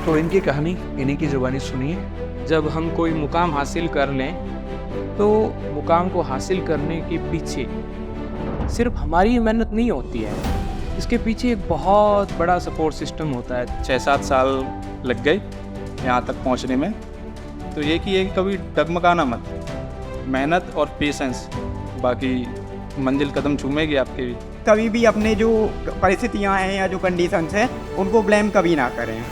तो इनकी कहानी इन्हीं की ज़ुबानी सुनिए। जब हम कोई मुकाम हासिल कर लें तो मुकाम को हासिल करने के पीछे सिर्फ हमारी मेहनत नहीं होती है, इसके पीछे एक बहुत बड़ा सपोर्ट सिस्टम होता है। 6-7 साल लग गए यहाँ तक पहुँचने में। तो ये कि ये कभी डगमगाना मत, मेहनत और पेशेंस, बाकी मंजिल कदम चूमेगी आपके भी। कभी भी अपने जो परिस्थितियाँ हैं या जो कंडीशंस हैं उनको ब्लेम कभी ना करें।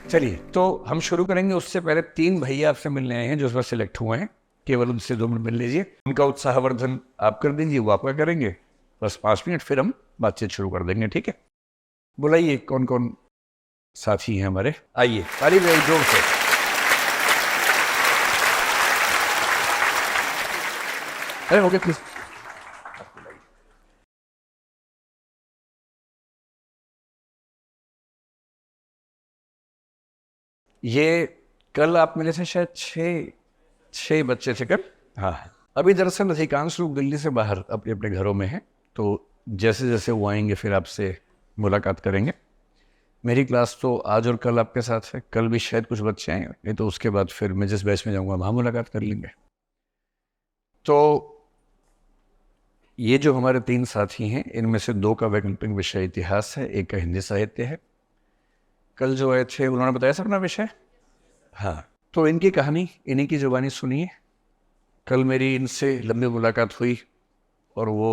चलिए, तो हम शुरू करेंगे। उससे पहले 3 भैया आपसे मिलने आए हैं जो इस बार सिलेक्ट हुए हैं। केवल उनसे 2 मिनट मिल लीजिए। उनका उत्साहवर्धन आप कर दीजिए, वो आपका करेंगे। बस 5 मिनट, फिर हम बातचीत शुरू कर देंगे, ठीक है? बुलाइए कौन कौन साथी हैं हमारे। आइए, ताली बजाइए जोर से। अरे ओके प्लीज। ये कल आप मेरे से शायद 6 बच्चे थे कल। हाँ, अभी दरअसल अधिकांश लोग दिल्ली से बाहर अपने अपने घरों में हैं, तो जैसे जैसे वो आएंगे फिर आपसे मुलाकात करेंगे। मेरी क्लास तो आज और कल आपके साथ है। कल भी शायद कुछ बच्चे आएंगे, नहीं तो उसके बाद फिर मैं जिस बैच में जाऊंगा वहाँ मुलाकात कर लेंगे। तो ये जो हमारे 3 साथी हैं, इनमें से 2 का वैकल्पिक विषय इतिहास है, एक का हिंदी साहित्य है। कल जो आए थे उन्होंने बताया सब अपना विषय। हाँ, तो इनकी कहानी इन्हीं की ज़ुबानी सुनिए। कल मेरी इनसे लंबी मुलाकात हुई और वो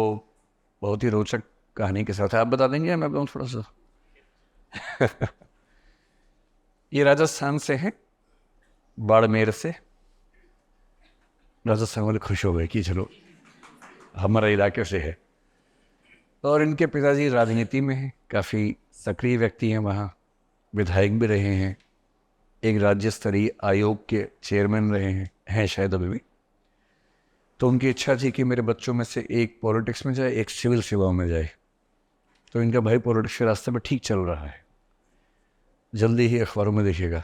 बहुत ही रोचक कहानी के साथ है। आप बता देंगे? मैं बताऊँ थोड़ा सा। ये राजस्थान से हैं, बाड़मेर से। राजस्थान वाले खुश हो गए कि चलो हमारा इलाके से है। और इनके पिताजी राजनीति में हैं, काफ़ी सक्रिय व्यक्ति हैं, वहाँ विधायक भी रहे हैं, एक राज्य स्तरीय आयोग के चेयरमैन रहे हैं शायद अभी भी। तो उनकी इच्छा थी कि मेरे बच्चों में से एक पॉलिटिक्स में जाए, एक सिविल सेवाओं में जाए। तो इनका भाई पॉलिटिक्स के रास्ते में ठीक चल रहा है, जल्दी ही अखबारों में देखिएगा।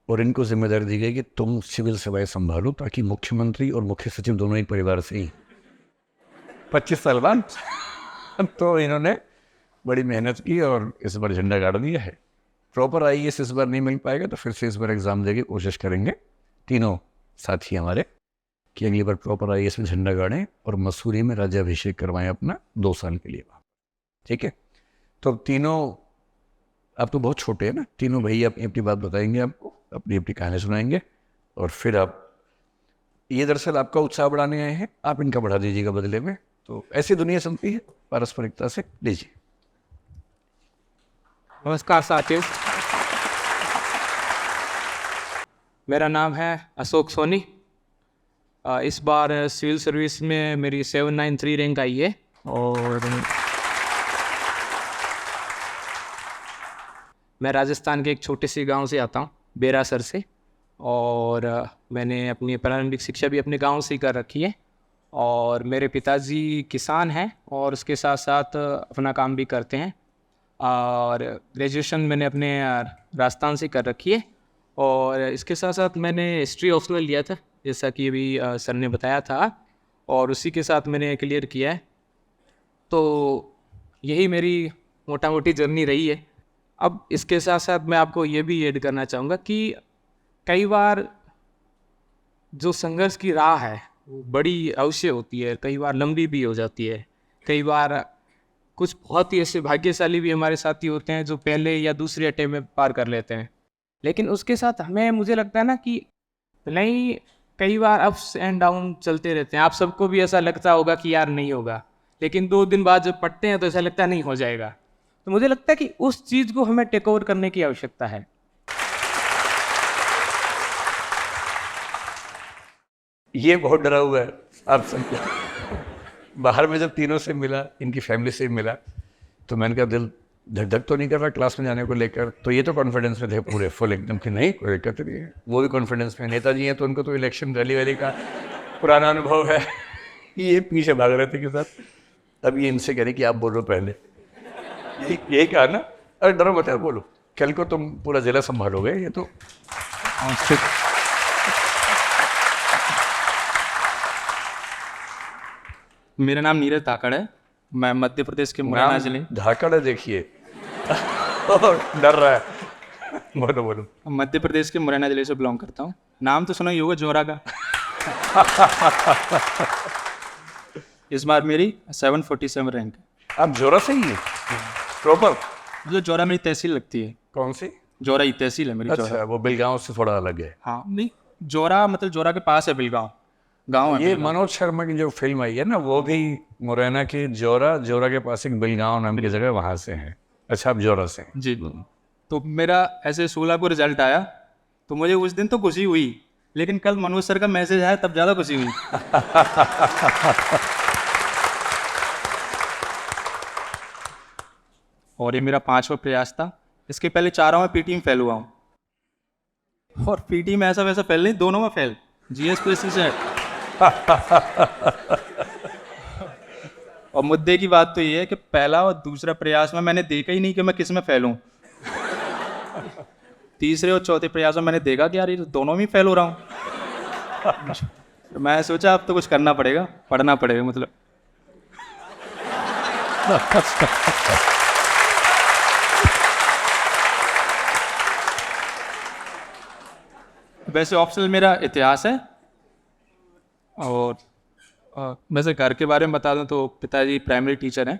और इनको जिम्मेदारी दी गई कि तुम सिविल सेवाएं संभालो, ताकि मुख्यमंत्री और मुख्य सचिव दोनों एक परिवार से ही। 25 साल बाद तो इन्होंने बड़ी मेहनत की और इस बार झंडा गाड़ दिया है। प्रॉपर आईएएस इस बार नहीं मिल पाएगा, तो फिर से इस बार एग्ज़ाम देके कोशिश करेंगे तीनों साथी हमारे कि अगली बार प्रॉपर आईएएस में झंडा गाड़ें और मसूरी में राज्याभिषेक करवाएं अपना 2 साल के लिए, ठीक है? तो तीनों, आप तो बहुत छोटे हैं ना, तीनों भैया अपनी अपनी बात बताएंगे, आपको अपनी अपनी कहानी सुनाएंगे और फिर आप, ये दरअसल आपका उत्साह बढ़ाने आए हैं, आप इनका बढ़ा दीजिएगा बदले में। तो ऐसी दुनिया चलती है, पारस्परिकता से। लीजिए। नमस्कार साथियों, मेरा नाम है अशोक सोनी। इस बार सिविल सर्विस में मेरी 793 रैंक आई है और मैं राजस्थान के एक छोटे से गांव से आता हूं, बेरासर से। और मैंने अपनी प्रारंभिक शिक्षा भी अपने गांव से ही कर रखी है। और मेरे पिताजी किसान हैं और उसके साथ साथ अपना काम भी करते हैं। और ग्रेजुएशन मैंने अपने राजस्थान से कर रखी है। और इसके साथ साथ मैंने हिस्ट्री ऑप्शनल लिया था, जैसा कि अभी सर ने बताया था, और उसी के साथ मैंने क्लियर किया है। तो यही मेरी मोटा मोटी जर्नी रही है। अब इसके साथ साथ मैं आपको ये भी ऐड करना चाहूँगा कि कई बार जो संघर्ष की राह है वो बड़ी अवश्य होती है, कई बार लंबी भी हो जाती है। कई बार कुछ बहुत ही ऐसे भाग्यशाली भी हमारे साथी होते हैं जो पहले या दूसरे अटेम्प्ट में पार कर लेते हैं। लेकिन उसके साथ हमें, मुझे लगता है ना कि नहीं, कई बार अप्स एंड डाउन चलते रहते हैं। आप सबको भी ऐसा लगता होगा कि यार नहीं होगा, लेकिन 2 दिन बाद जब पढ़ते हैं तो ऐसा लगता है नहीं हो जाएगा। तो मुझे लगता है कि उस चीज़ को हमें टेक ओवर करने की आवश्यकता है। ये बहुत डरा हुआ है आप समझो। बाहर में जब तीनों से मिला, इनकी फैमिली से मिला, तो मैंने कहा दिल धक धक तो नहीं कर रहा क्लास में जाने को लेकर। तो ये तो कॉन्फिडेंस में थे पूरे फुल एकदम कि नहीं कोई दिक्कत नहीं है। वो भी कॉन्फिडेंस में। नेताजी हैं तो उनको तो इलेक्शन रैली वैली का पुराना अनुभव है। ये पीछे भाग रहे थे के साथ। अब ये इनसे कह रहे कि आप बोलो पहले। यही कहा ना, अरे डरो मत यार, बोलो, कल को तुम पूरा जिला संभालोगे। ये तो मेरा नाम नीरज ताकड़ है मैं मध्य प्रदेश के मुरैना जिले धाकड़ है देखिए। डर रहा है। बोलो बोलो। मध्य प्रदेश के मुरैना जिले से बिलोंग करता हूँ। नाम तो सुना ही होगा जोरा का। इस बार मेरी 747 रैंक है। आप जोरा से ही है प्रॉपर? जो जोरा मेरी तहसील लगती है। कौन सी? जोरा ही तहसील है मेरी। जोरा। अच्छा, वो बिलगांव से थोड़ा अलग है। हाँ नहीं, जोरा मतलब जोरा के पास है बिलगांव, गाँव है ये बिलगांव। मनोज शर्मा की जो फिल्म आई है ना, वो भी मुरैना के जोरा के पास एक बिलगांव नाम की जगह, वहां से है। अच्छा, आप जोरा से हैं। जी। तो मेरा ऐसे 16 को रिजल्ट आया, तो मुझे उस दिन तो खुशी हुई, लेकिन कल मनोज सर का मैसेज आया तब ज़्यादा खुशी हुई। और ये मेरा 5वां प्रयास था। इसके पहले 4 में पीटी में फेल हुआ हूँ, और पीटी में ऐसा वैसा फेल नहीं, दोनों में फेल। GS president. और मुद्दे की बात तो ये है कि पहला और दूसरा प्रयास में मैंने देखा ही नहीं कि मैं किस में फेल हूँ। तीसरे और चौथे प्रयास में मैंने देखा कि यार ये दोनों में फेल हो रहा हूँ। तो मैं सोचा अब तो कुछ करना पड़ेगा, पढ़ना पड़ेगा मतलब। वैसे ऑप्शनल मेरा इतिहास है। और वैसे घर के बारे में बता दूं तो पिताजी प्राइमरी टीचर हैं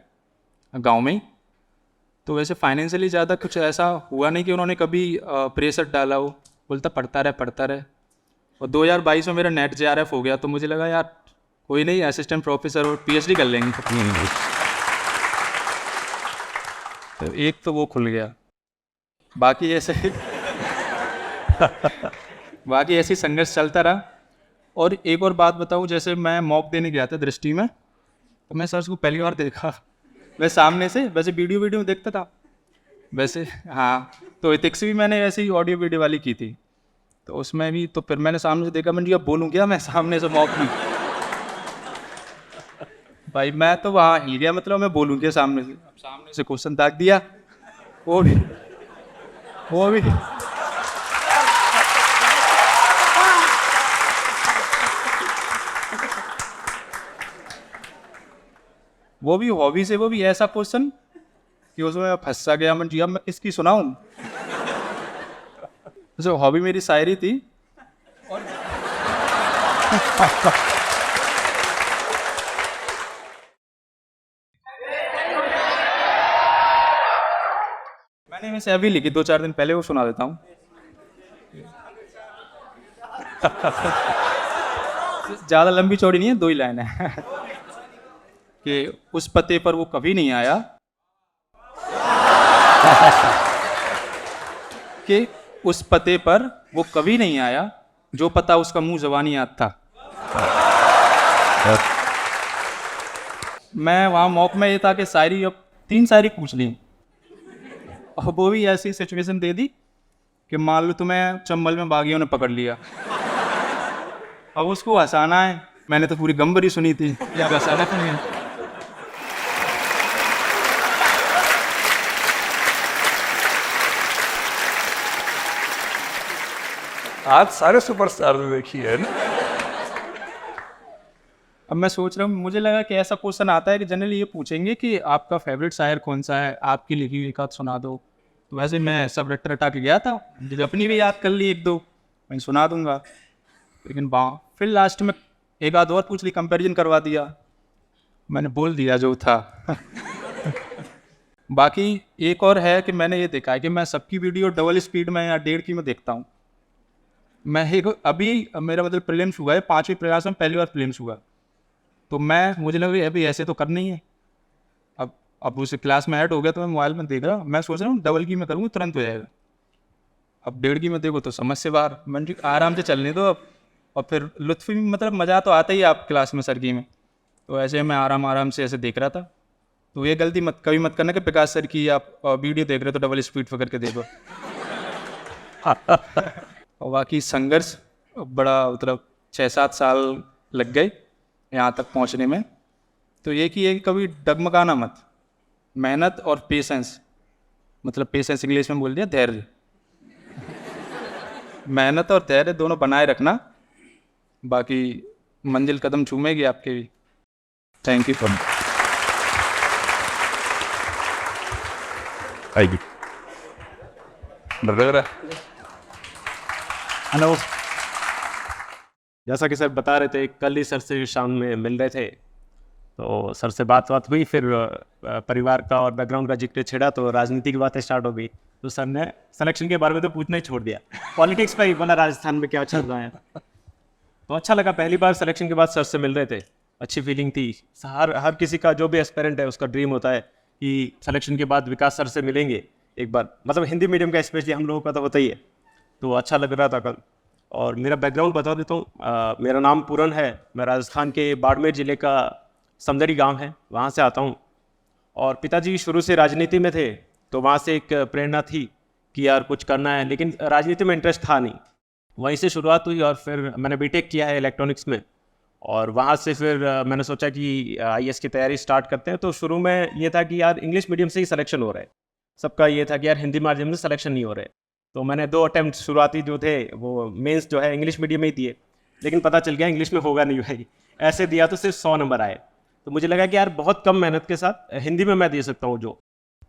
गांव में ही। तो वैसे फाइनेंशियली ज़्यादा कुछ ऐसा हुआ नहीं कि उन्होंने कभी प्रेशर डाला हो, बोलता पढ़ता रहे। और 2022 में मेरा नेट जेआरएफ हो गया, तो मुझे लगा यार कोई नहीं, असिस्टेंट प्रोफेसर और पीएचडी कर लेंगे। तो एक तो वो खुल गया। बाकी ऐसे ही संघर्ष चलता रहा। और एक और बात बताऊं, जैसे मैं मॉक देने गया था दृष्टि में, तो मैं सर को पहली बार देखा। मैं सामने से, वैसे वीडियो में देखता था वैसे। हाँ, तो एथिक्स भी मैंने ऐसे ही ऑडियो वीडियो वाली की थी, तो उसमें भी तो फिर मैंने सामने से देखा, मैंने अब बोलूँ क्या मैं सामने से मॉक में। भाई मैं तो वहाँ हिल गया, मतलब मैं बोलूँ क्या सामने से। अब सामने से क्वेश्चन दाग दिया, वो भी हॉबी से, वो भी ऐसा क्वेश्चन कि उसमें मैं फंसा गया। मैं जी अब मैं इसकी सुनाऊं। जो हॉबी मेरी शायरी थी, और मैंने वैसे अभी लिखी 2-4 दिन पहले, वो सुना देता हूँ। ज़्यादा लंबी चौड़ी नहीं है, 2 ही लाइन है। कि उस पते पर वो कभी नहीं आया, कि उस पते पर वो कभी नहीं आया, जो पता उसका मुंह ज़बानी याद था। मैं वहाँ मॉक में ये था कि शायरी, अब 3 शायरी पूछ ली, और वो भी ऐसी सिचुएशन दे दी कि मान लो तुम्हें चंबल में बागियों ने पकड़ लिया, अब उसको हंसाना है। मैंने तो पूरी गंभरी सुनी थी, या हंसाना तो नहीं है। आज सारे सुपरस्टार ने देखी है ना। अब मैं सोच रहा हूँ, मुझे लगा कि ऐसा क्वेश्चन आता है कि जनरली ये पूछेंगे कि आपका फेवरेट शायर कौन सा है, आपकी लिखी हुई एक आध सुना दो। तो वैसे मैं सब रटा के गया था, मुझे अपनी भी याद कर ली 1-2, मैं सुना दूंगा। लेकिन फिर लास्ट में एक आध और पूछ ली, कंपैरिजन करवा दिया, मैंने बोल दिया जो था। बाकी एक और है कि मैंने ये देखा है कि मैं सबकी वीडियो डबल स्पीड में या 1.5 की में देखता हूँ। मैं अभी मेरा मतलब प्रीलिम्स हुआ है, 5वीं प्रयास में पहली बार प्रीलिम्स हुआ, तो मुझे लगा अभी ऐसे तो करना ही है। अब उस क्लास में ऐड हो गया, तो मैं मोबाइल में देख रहा, मैं सोच रहा हूँ डबल की में करूँगा तुरंत हो जाएगा। अब 1.5 की में देखो तो समझ से बाहर। मैंने आराम से चलने दो अब, और फिर लुत्फ़ भी, मतलब मज़ा तो आता ही है आप क्लास में सर की में। तो ऐसे मैं आराम से ऐसे देख रहा था। तो ये गलती कभी मत करना कि प्रकाश सर की आप वीडियो देख रहे हो तो डबल स्पीड पकड़ के देखो। और बाकी संघर्ष बड़ा, मतलब 6-7 साल लग गए यहाँ तक पहुँचने में। तो ये कि कभी डगमगाना मत, मेहनत और पेशेंस, मतलब पेशेंस इंग्लिश में बोल दिया, धैर्य। मेहनत और धैर्य दोनों बनाए रखना, बाकी मंजिल कदम चूमेगी आपके भी। थैंक यू फॉर आइए, डर लग रहा है? हेलो। जैसा कि सर बता रहे थे, कल ही सर से शाम में मिल रहे थे, तो सर से बात हुई, फिर परिवार का और बैकग्राउंड का जिक्र छेड़ा तो राजनीति की बातें स्टार्ट हो गई। तो सर ने सिलेक्शन के बारे में तो पूछना ही छोड़ दिया, पॉलिटिक्स पे ही बोला राजस्थान में क्या चल रहा है। तो अच्छा लगा, पहली बार सिलेक्शन के बाद सर से मिल रहे थे, अच्छी फीलिंग थी। हर किसी का जो भी एस्पिरेंट है उसका ड्रीम होता है कि सिलेक्शन के बाद विकास सर से मिलेंगे एक बार, मतलब हिंदी मीडियम का स्पेशली हम लोगों का तो होता ही है। तो अच्छा लग रहा था कल। और मेरा बैकग्राउंड बता देता हूँ, मेरा नाम पूरन है, मैं राजस्थान के बाड़मेर ज़िले का समदरी गांव है, वहाँ से आता हूँ। और पिताजी शुरू से राजनीति में थे, तो वहाँ से एक प्रेरणा थी कि यार कुछ करना है, लेकिन राजनीति में इंटरेस्ट था नहीं। वहीं से शुरुआत हुई और फिर मैंने बीटेक किया है इलेक्ट्रॉनिक्स में, और वहाँ से फिर मैंने सोचा कि आईएएस की तैयारी स्टार्ट करते हैं। तो शुरू में ये था कि यार इंग्लिश मीडियम से ही सिलेक्शन हो रहा है, सबका ये था कि यार हिंदी माध्यम से सिलेक्शन नहीं हो रहे। तो मैंने 2 अटैम्प्ट शुरुआती जो थे वो मेंस जो है इंग्लिश मीडियम में ही दिए, लेकिन पता चल गया इंग्लिश में होगा नहीं भाई। ऐसे दिया तो सिर्फ 100 नंबर आए। तो मुझे लगा कि यार बहुत कम मेहनत के साथ हिंदी में मैं दे सकता हूँ, जो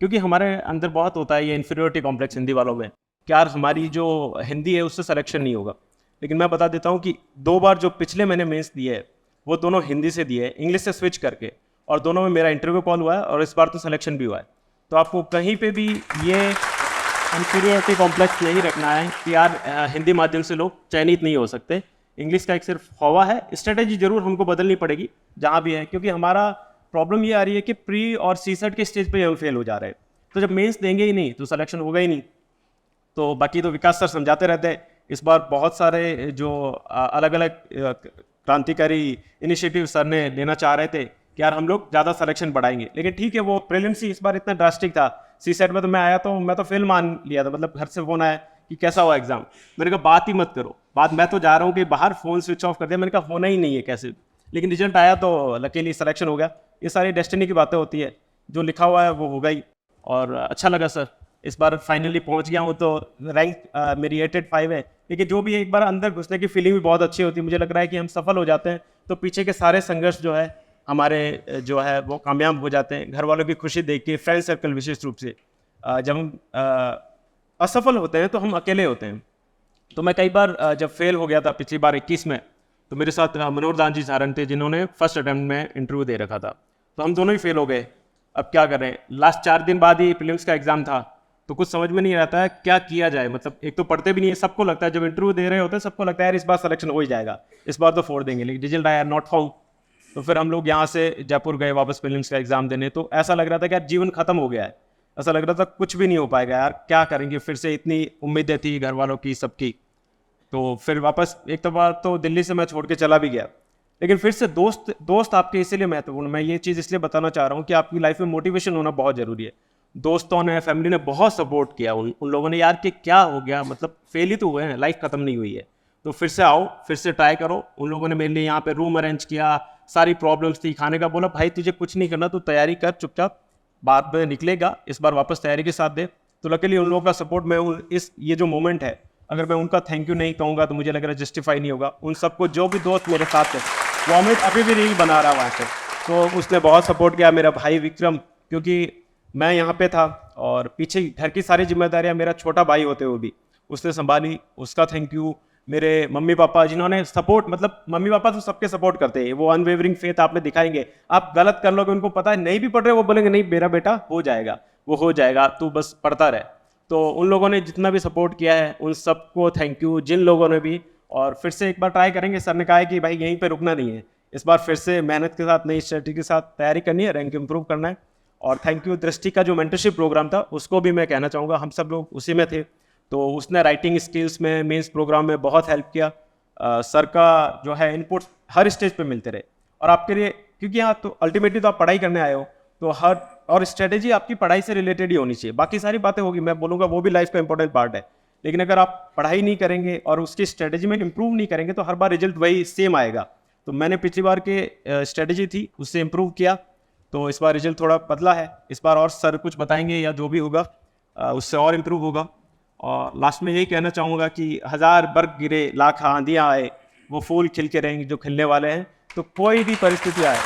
क्योंकि हमारे अंदर बहुत होता है ये इन्फीरियोरिटी कॉम्प्लेक्स हिंदी वालों में कि यार हमारी जो हिंदी है उससे सिलेक्शन नहीं होगा। लेकिन मैं बता देता हूँ कि 2 बार जो पिछले मैंने मेंस दिए है वो दोनों हिंदी से दिए, इंग्लिश से स्विच करके, और दोनों में मेरा इंटरव्यू कॉल हुआ है और इस बार तो सिलेक्शन भी हुआ है। तो आपको कहीं पे भी ये इन्फीरियोरिटी कॉम्प्लेक्स नहीं रखना है कि यार हिंदी माध्यम से लोग चयनित नहीं हो सकते। इंग्लिश का एक सिर्फ हवा है, स्ट्रेटेजी जरूर हमको बदलनी पड़ेगी जहाँ भी है, क्योंकि हमारा प्रॉब्लम ये आ रही है कि प्री और सीसेट के स्टेज पे हम फेल हो जा रहे हैं। तो जब मेंस देंगे ही नहीं तो सिलेक्शन होगा ही नहीं। तो बाकी तो विकास सर समझाते रहते हैं। इस बार बहुत सारे जो अलग अलग क्रांतिकारी इनिशिएटिव सर ने लेना चाह रहे थे कि यार हम लोग ज़्यादा सिलेक्शन बढ़ाएंगे, लेकिन ठीक है वो प्रीलिम्स ही इस बार इतना ड्रास्टिक था। सीसेट में तो मैं आया तो मैं तो फेल मान लिया था, मतलब घर से फ़ोन आया कि कैसा हुआ एग्जाम। मैंने कहा बात ही मत करो, बात मैं तो जा रहा हूँ कि बाहर फ़ोन स्विच ऑफ कर दिया। मैंने कहा होना ही नहीं है कैसे, लेकिन रिजल्ट आया तो लकीली सिलेक्शन हो गया। ये सारी डेस्टिनी की बातें होती है, जो लिखा हुआ है वो होगा ही। और अच्छा लगा सर, इस बार फाइनली पहुंच गया हूँ। तो रैंक मेरी 885 है, लेकिन जो भी एक बार अंदर घुसने की फीलिंग भी बहुत अच्छी होती है। मुझे लग रहा है कि हम सफल हो जाते हैं तो पीछे के सारे संघर्ष जो है हमारे जो है वो कामयाब हो जाते हैं। घर वालों की खुशी देख के, फ्रेंड सर्कल विशेष रूप से, जब हम असफल होते हैं तो हम अकेले होते हैं। तो मैं कई बार जब फेल हो गया था पिछली बार 21 में, तो मेरे साथ मनोहर दान जी सारन थे जिन्होंने फर्स्ट अटैम्प्ट में इंटरव्यू दे रखा था। तो हम दोनों ही फेल हो गए। अब क्या करें, लास्ट 4 दिन बाद ही प्रीलिम्स का एग्जाम था, तो कुछ समझ में नहीं आता है क्या किया जाए। मतलब एक तो पढ़ते भी नहीं है, सबको लगता है जब इंटरव्यू दे रहे होते हैं सबको लगता है यार इस बार सिलेक्शन हो ही जाएगा, इस बार तो फोड़ देंगे, लेकिन रिजल्ट आया नॉट फाउंड। तो फिर हम लोग यहाँ से जयपुर गए वापस प्रीलिम्स का एग्जाम देने। तो ऐसा लग रहा था कि यार जीवन खत्म हो गया है, ऐसा लग रहा था कुछ भी नहीं हो पाएगा यार, क्या करेंगे। फिर से इतनी उम्मीदें थी घर वालों की, सबकी। तो फिर वापस एक तो बार तो दिल्ली से मैं छोड़ के चला भी गया, लेकिन फिर से दोस्त आपके इसीलिए महत्वपूर्ण। मैं ये चीज़ इसलिए बताना चाह रहा हूँ कि आपकी लाइफ में मोटिवेशन होना बहुत ज़रूरी है। दोस्तों ने, फैमिली ने बहुत सपोर्ट किया उन लोगों ने, यार कि क्या हो गया, मतलब फेल ही तो हुए हैं, लाइफ खत्म नहीं हुई है, तो फिर से आओ, फिर से ट्राई करो। उन लोगों ने मेरे लिए यहाँ पे रूम अरेंज किया, सारी प्रॉब्लम्स थी, खाने का बोला भाई तुझे कुछ नहीं करना, तू तैयारी कर चुपचाप, बाद में निकलेगा, इस बार वापस तैयारी के साथ दे। तो लकीली उन लोगों का सपोर्ट, मैं ये जो मोमेंट है, अगर मैं उनका थैंक यू नहीं कहूँगा तो मुझे लग रहा है जस्टिफाई नहीं होगा। उन सबको, जो भी दोस्त मेरे साथ थे, वो अमित अभी भी रील बना रहा वहाँ से, तो उसने बहुत सपोर्ट किया। मेरा भाई विक्रम, क्योंकि मैं यहाँ पे था और पीछे घर की सारी जिम्मेदारियाँ मेरा छोटा भाई होते हुए भी उसने संभाली, उसका थैंक यू। मेरे मम्मी पापा जिन्होंने सपोर्ट, मतलब मम्मी पापा तो सबके सपोर्ट करते हैं, वो अनवेवरिंग फेथ आप में दिखाएंगे। आप गलत कर लोगे, उनको पता है नहीं भी पढ़ रहे, वो बोलेंगे नहीं मेरा बेटा हो जाएगा, वो हो जाएगा, तू बस पढ़ता रहे। तो उन लोगों ने जितना भी सपोर्ट किया है उन सबको थैंक यू, जिन लोगों ने भी। और फिर से एक बार ट्राई करेंगे, सर ने कहा है कि भाई यहीं पे रुकना नहीं है, इस बार फिर से मेहनत के साथ, नई स्ट्रेटजी के साथ तैयारी करनी है, रैंक इंप्रूव करना है। और थैंक यू दृष्टि का जो मेंटरशिप प्रोग्राम था उसको भी मैं कहना चाहूँगा, हम सब लोग उसी में थे, तो उसने राइटिंग स्किल्स में, मेंस प्रोग्राम में बहुत हेल्प किया। सर का जो है इनपुट हर स्टेज पे मिलते रहे। और आपके लिए, क्योंकि यहाँ तो अल्टीमेटली तो आप पढ़ाई करने आए हो, तो हर और स्ट्रेटेजी आपकी पढ़ाई से रिलेटेड ही होनी चाहिए। बाकी सारी बातें होगी, मैं बोलूँगा वो भी लाइफ का इंपॉर्टेंट पार्ट है, लेकिन अगर आप पढ़ाई नहीं करेंगे और उसकी स्ट्रेटेजी में इंप्रूव नहीं करेंगे तो हर बार रिजल्ट वही सेम आएगा। तो मैंने पिछली बार के स्ट्रेटेजी थी उससे इंप्रूव किया, तो इस बार रिजल्ट थोड़ा बदला है। इस बार और सर कुछ बताएंगे या जो भी होगा उससे और इम्प्रूव होगा। और लास्ट में यही कहना चाहूँगा कि 1000 बर्फ गिरे, लाख आंधियाँ आए, वो फूल खिल के रहेंगे जो खिलने वाले हैं। तो कोई भी परिस्थिति आए,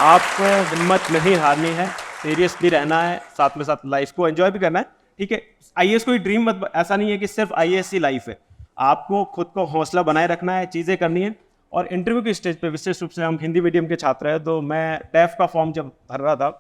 आपको हिम्मत नहीं हारनी है, सीरियसली रहना है, साथ में साथ लाइफ को एंजॉय भी करना है, ठीक है। आईएएस कोई ड्रीम मत, ऐसा नहीं है कि सिर्फ आईएएस ही लाइफ है, आपको खुद को हौसला बनाए रखना है, चीज़ें करनी है। और इंटरव्यू की स्टेज पे विशेष रूप से हम हिंदी मीडियम के छात्र हैं, तो मैं टैफ का फॉर्म जब भर रहा था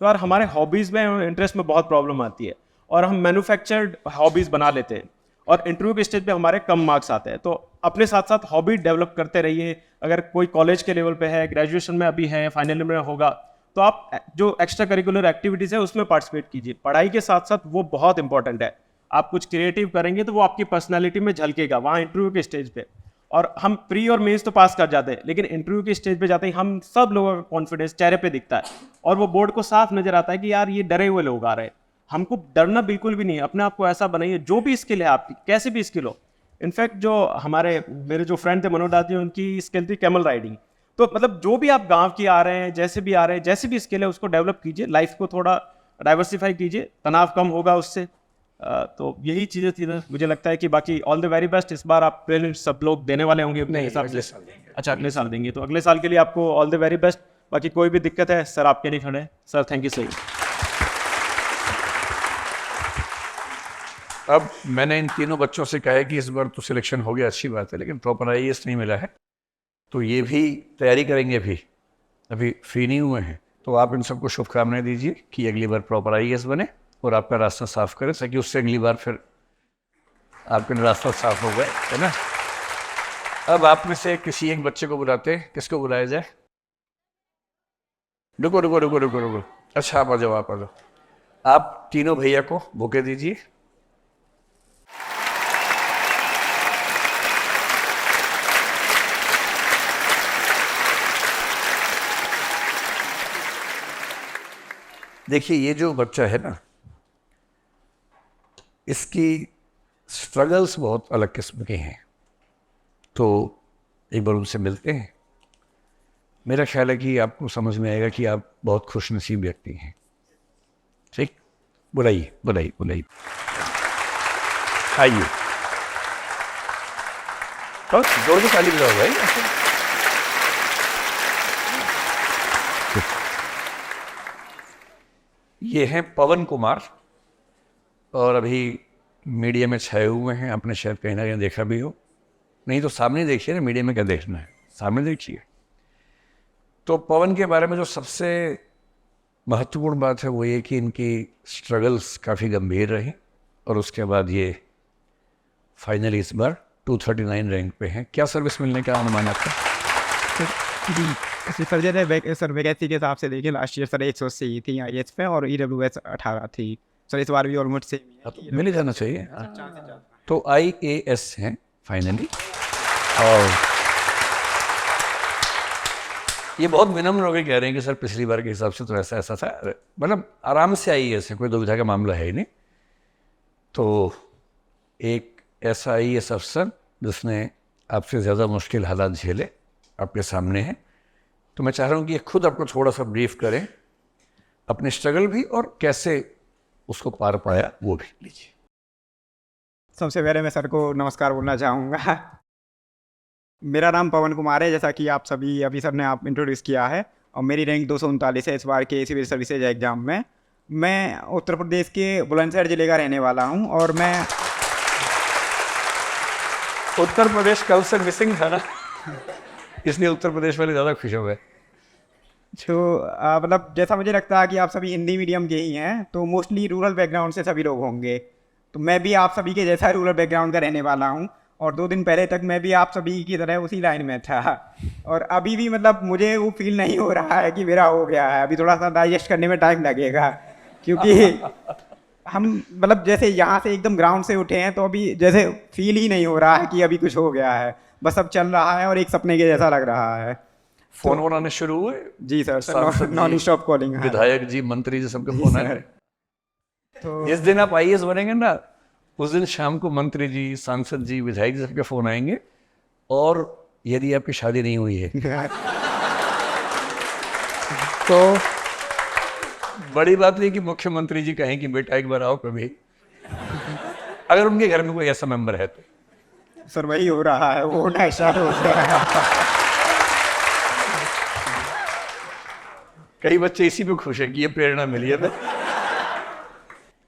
तो यार हमारे हॉबीज़ में और इंटरेस्ट में बहुत प्रॉब्लम आती है, और हम मैन्युफैक्चर्ड हॉबीज़ बना लेते हैं, और इंटरव्यू के स्टेज पे हमारे कम मार्क्स आते हैं। तो अपने साथ साथ हॉबी डेवलप करते रहिए। अगर कोई कॉलेज के लेवल पे है, ग्रेजुएशन में अभी है, फाइनल में होगा, तो आप जो एक्स्ट्रा करिकुलर एक्टिविटीज़ है उसमें पार्टिसिपेट कीजिए। पढ़ाई के साथ साथ वो बहुत इंपॉर्टेंट है। आप कुछ क्रिएटिव करेंगे तो वो आपकी पर्सनैलिटी में झलकेगा वहाँ इंटरव्यू के स्टेज पे। और हम प्री और मेंस तो पास कर जाते हैं, लेकिन इंटरव्यू के स्टेज पे जाते ही हम सब लोगों का कॉन्फिडेंस चेहरे पे दिखता है, और वो बोर्ड को साफ नजर आता है कि यार ये डरे हुए लोग आ रहे हैं। हमको डरना बिल्कुल भी नहीं है, अपने आप को ऐसा बनाइए, जो भी स्किल है आपकी, कैसे भी स्किल हो। इनफैक्ट जो मेरे जो फ्रेंड थे मनोज जी, उनकी स्किल थी कैमल राइडिंग। तो मतलब जो भी आप गांव की आ रहे हैं, जैसे भी आ रहे हैं, जैसे भी स्किल है उसको डेवलप कीजिए, लाइफ को थोड़ा डाइवर्सिफाई कीजिए, तनाव कम होगा उससे। तो यही चीज़ें थी ना, मुझे लगता है कि बाकी ऑल द वेरी बेस्ट। इस बार आप प्रीलिम्स सब लोग देने वाले होंगे अपने हिसाब से। अच्छा, अगले साल देंगे, तो अगले साल के लिए आपको ऑल द वेरी बेस्ट। बाकी कोई भी दिक्कत है सर आपके लिए खड़े हैं। Sir thank you so much. अब मैंने इन तीनों बच्चों से कहा है कि इस बार तो सिलेक्शन हो गया, अच्छी बात है, लेकिन प्रॉपर आईएएस नहीं मिला है, तो ये भी तैयारी करेंगे, अभी फ्री नहीं हुए हैं। तो आप इन सबको शुभकामनाएं दीजिए कि अगली बार प्रॉपर आईएएस बने और आपका रास्ता साफ करें, ताकि उससे अगली बार फिर आपका रास्ता साफ हो गए, है ना। अब आप में से किसी एक बच्चे को बुलाते हैं, किसको बुलाया जाए? रुको रुको रुको रुको रुको, अच्छा आप आ जाओ, आप आ जाओ। आप तीनों भैया को बुके दीजिए। देखिए, ये जो बच्चा है ना, इसकी स्ट्रगल्स बहुत अलग किस्म के हैं, तो एक बार उनसे मिलते हैं। मेरा ख्याल है कि आपको समझ में आएगा कि आप बहुत खुशनसीब व्यक्ति हैं। ठीक, बुलाइए बुलाइए बुलाइए, आइए, बस जोर से ताली बजाओ भाई। ये हैं पवन कुमार, और अभी मीडिया में छाए हुए हैं, आपने शायद कहीं ना कहीं देखा भी हो, नहीं तो सामने देखिए ना, मीडिया में क्या देखना है, सामने देखिए। तो पवन के बारे में जो सबसे महत्वपूर्ण बात है वो ये कि इनकी स्ट्रगल्स काफ़ी गंभीर रही, और उसके बाद ये फाइनली इस बार 239 रैंक पे हैं। क्या सर्विस मिलने का अनुमान आपका? सर जैसे सर वैकेंसी के हिसाब से देखिए, लास्ट ईयर सर 180 थी आईएएस पे, और ईडब्ल्यूएस 18 थी। सर इस बार भी ऑलमोस्ट सेम ही है। मिल ही जाना चाहिए। तो आईएएस हैं फाइनली, और ये बहुत विनम्र हो गए, कह रहे हैं कि सर पिछली बार के हिसाब से तो ऐसा ऐसा था, मतलब आराम से आईएएस है, कोई दुविधा का मामला है ही नहीं। तो एक ऐसा आईएएस अफसर जिसने आपसे ज़्यादा मुश्किल हालात झेले आपके सामने हैं, तो मैं चाह रहा हूँ कि ये खुद आपको थोड़ा सा ब्रीफ करें, अपने स्ट्रगल भी और कैसे उसको पार पाया वो भी लीजिए। सबसे पहले मैं सर को नमस्कार बोलना चाहूँगा। मेरा नाम पवन कुमार है, जैसा कि आप सभी अभी सर ने आप इंट्रोड्यूस किया है, और मेरी रैंक 239 है इस बार के सिविल सर्विसेज एग्जाम में। मैं उत्तर प्रदेश के बुलंदशहर जिले का रहने वाला हूँ, और मैं उत्तर प्रदेश कल से मिसिंग था ना, इसलिए उत्तर प्रदेश वाले ज़्यादा खुश हो गए। जो मतलब जैसा मुझे लगता है कि आप सभी हिंदी मीडियम के ही हैं, तो मोस्टली रूरल बैकग्राउंड से सभी लोग होंगे। तो मैं भी आप सभी के जैसा रूरल बैकग्राउंड का रहने वाला हूँ, और 2 दिन पहले तक मैं भी आप सभी की तरह उसी लाइन में था, और अभी भी मतलब मुझे वो फील नहीं हो रहा है कि मेरा हो गया है। अभी थोड़ा सा डाइजेस्ट करने में टाइम लगेगा, क्योंकि हम मतलब जैसे यहाँ से एकदम ग्राउंड से उठे हैं, तो अभी जैसे फील ही नहीं हो रहा है कि अभी कुछ हो गया है, बस अब चल रहा है और एक सपने के जैसा लग रहा है। फोन वोन आने शुरू हुए? जी सर, नॉन स्टॉप कॉलिंग। विधायक जी, मंत्री जी, सबके फोन आए। तो जिस दिन आप आईएएस बनेंगे ना, उस दिन शाम को मंत्री जी, सांसद जी, विधायक जी सबके फोन आएंगे, और यदि आपकी शादी नहीं हुई है तो बड़ी बात नहीं कि मुख्यमंत्री जी कहें कि बेटा एक बार आओ कभी, अगर उनके घर में कोई ऐसा मेंबर है तो। सर वही हो रहा है, वो ना स्टार्ट हो रहा है। कई बच्चे इसी पे खुश है कि ये प्रेरणा मिली है।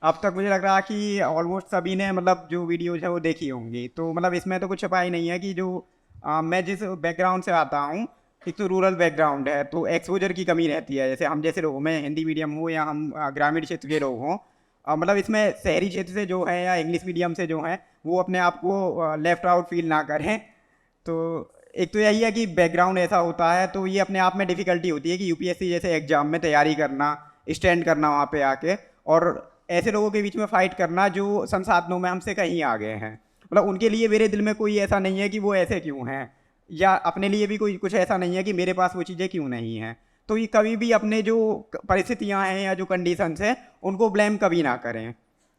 अब तक मुझे लग रहा है कि ऑलमोस्ट सभी ने मतलब जो वीडियोज है वो देखी होंगी, तो मतलब इसमें तो कुछ छुपा ही नहीं है कि जो मैं जिस बैकग्राउंड से आता हूँ, एक तो रूरल बैकग्राउंड है, तो एक्सपोजर की कमी रहती है। जैसे हम जैसे लोग, मैं हिंदी मीडियम हूँ या हम ग्रामीण क्षेत्र के लोग हों, मतलब इसमें शहरी क्षेत्र से जो है या इंग्लिश मीडियम से जो है वो अपने आप को लेफ्ट आउट फील ना करें। तो एक तो यही है कि बैकग्राउंड ऐसा होता है, तो ये अपने आप में डिफ़िकल्टी होती है कि यूपीएससी जैसे एग्ज़ाम में तैयारी करना, स्टैंड करना वहाँ पे आके, और ऐसे लोगों के बीच में फ़ाइट करना जो संसाधनों में हमसे कहीं आगे हैं। मतलब उनके लिए मेरे दिल में कोई ऐसा नहीं है कि वो ऐसे क्यों हैं, या अपने लिए भी कोई कुछ ऐसा नहीं है कि मेरे पास वो चीज़ें क्यों नहीं हैं। तो ये कभी भी अपने जो परिस्थितियाँ हैं या जो कंडीशंस हैं उनको ब्लेम कभी ना करें।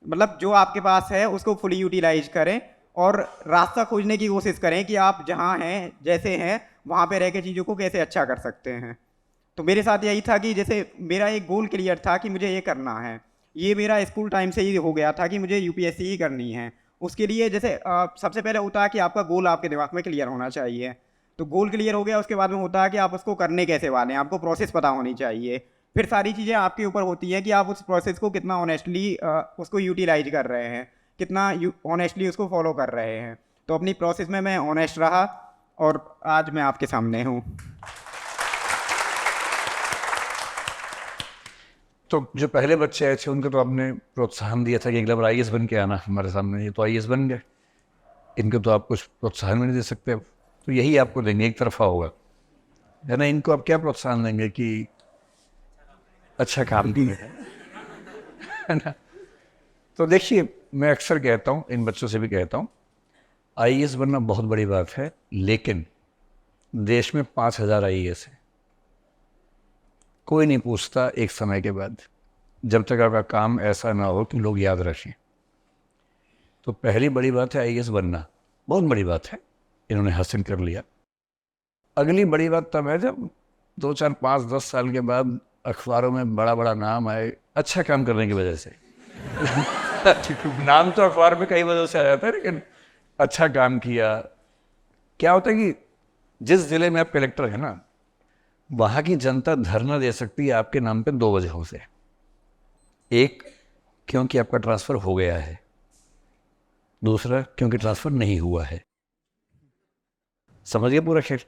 मतलब जो आपके पास है उसको फुली यूटिलाइज करें और रास्ता खोजने की कोशिश करें कि आप जहाँ हैं, जैसे हैं, वहाँ पे रह के चीज़ों को कैसे अच्छा कर सकते हैं। तो मेरे साथ यही था कि जैसे मेरा एक गोल क्लियर था कि मुझे ये करना है। ये मेरा स्कूल टाइम से ही हो गया था कि मुझे यूपीएससी ही करनी है। उसके लिए जैसे सबसे पहले होता है कि आपका गोल आपके दिमाग में क्लियर होना चाहिए। तो गोल क्लियर हो गया, उसके बाद में होता है कि आप उसको करने कैसे वाले हैं, आपको प्रोसेस पता होनी चाहिए। फिर सारी चीज़ें आपके ऊपर होती हैं कि आप उस प्रोसेस को कितना ऑनेस्टली उसको यूटिलाइज कर रहे हैं, कितना ऑनेस्टली उसको फॉलो कर रहे हैं। तो अपनी प्रोसेस में मैं ऑनेस्ट रहा और आज मैं आपके सामने हूँ। तो जो पहले बच्चे आए थे उनको तो आपने प्रोत्साहन दिया था कि एक बार आईएएस बन के आना हमारे सामने, ये तो आईएएस बन गए, इनको तो आप कुछ प्रोत्साहन भी नहीं दे सकते। तो यही आपको देंगे, एक तरफा होगा, है ना। इनको आप क्या प्रोत्साहन देंगे कि अच्छा काम किया है ना। तो देखिए, मैं अक्सर कहता हूँ, इन बच्चों से भी कहता हूँ, आईएएस बनना बहुत बड़ी बात है, लेकिन देश में 5000 आईएएस है। कोई नहीं पूछता एक समय के बाद, जब तक आपका काम ऐसा ना हो कि लोग याद रखें। तो पहली बड़ी बात है आईएएस बनना, बहुत बड़ी बात है, इन्होंने हासिल कर लिया। अगली बड़ी बात तब है जब 2, 4, 5, 10 साल के बाद अखबारों में बड़ा बड़ा नाम आए अच्छा काम करने की वजह से। नाम तो अखबार में कई वजह से आ जाता है, लेकिन अच्छा काम किया। क्या होता है कि जिस जिले में आप कलेक्टर हैं ना, वहाँ की जनता धरना दे सकती है आपके नाम पे 2 वजहों से। एक, क्योंकि आपका ट्रांसफ़र हो गया है। दूसरा, क्योंकि ट्रांसफ़र नहीं हुआ है। समझिए पूरा खेल।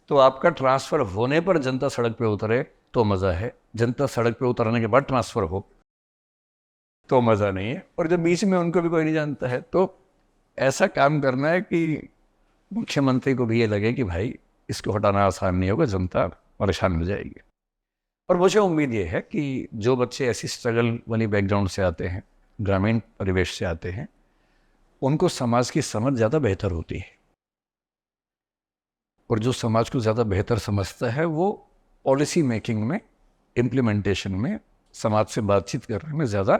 तो आपका ट्रांसफ़र होने पर जनता सड़क पे उतरे तो मज़ा है, जनता सड़क पे उतरने के बाद ट्रांसफ़र हो तो मज़ा नहीं है। और जब बीच में उनको भी कोई नहीं जानता है, तो ऐसा काम करना है कि मुख्यमंत्री को भी ये लगे कि भाई इसको हटाना आसान नहीं होगा, जनता परेशान हो जाएगी। और मुझे उम्मीद ये है कि जो बच्चे ऐसी स्ट्रगल वाली बैकग्राउंड से आते हैं, ग्रामीण परिवेश से आते हैं, उनको समाज की समझ ज़्यादा बेहतर होती है। और जो समाज को ज़्यादा बेहतर समझता है वो पॉलिसी मेकिंग में, इम्प्लीमेंटेशन में, समाज से बातचीत करने में ज़्यादा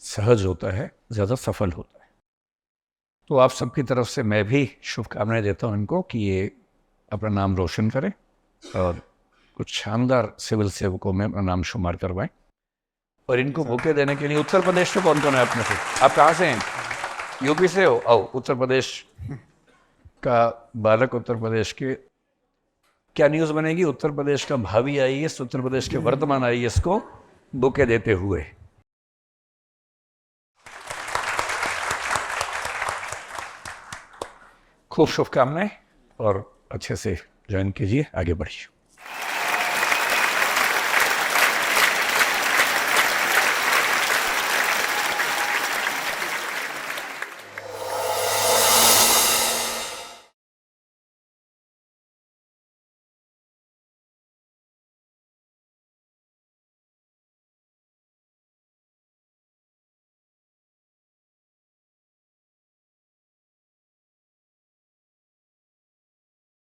सहज होता है, ज़्यादा सफल होता है। तो आप सबकी तरफ से मैं भी शुभकामनाएं देता हूं इनको कि ये अपना नाम रोशन करें और कुछ शानदार सिविल सेवकों में अपना नाम शुमार करवाएं। और इनको मौके देने के लिए उत्तर प्रदेश से कौन कौन है अपने से? आप कहाँ से हैं? यूपी से हो? आओ, उत्तर प्रदेश का बालक, उत्तर प्रदेश के क्या न्यूज़ बनेगी? उत्तर प्रदेश का भावी आईएएस उत्तर प्रदेश के वर्तमान आईएएस को बुके देते हुए। खूब शुभकामनाएं और अच्छे से ज्वाइन कीजिए, आगे बढ़िए।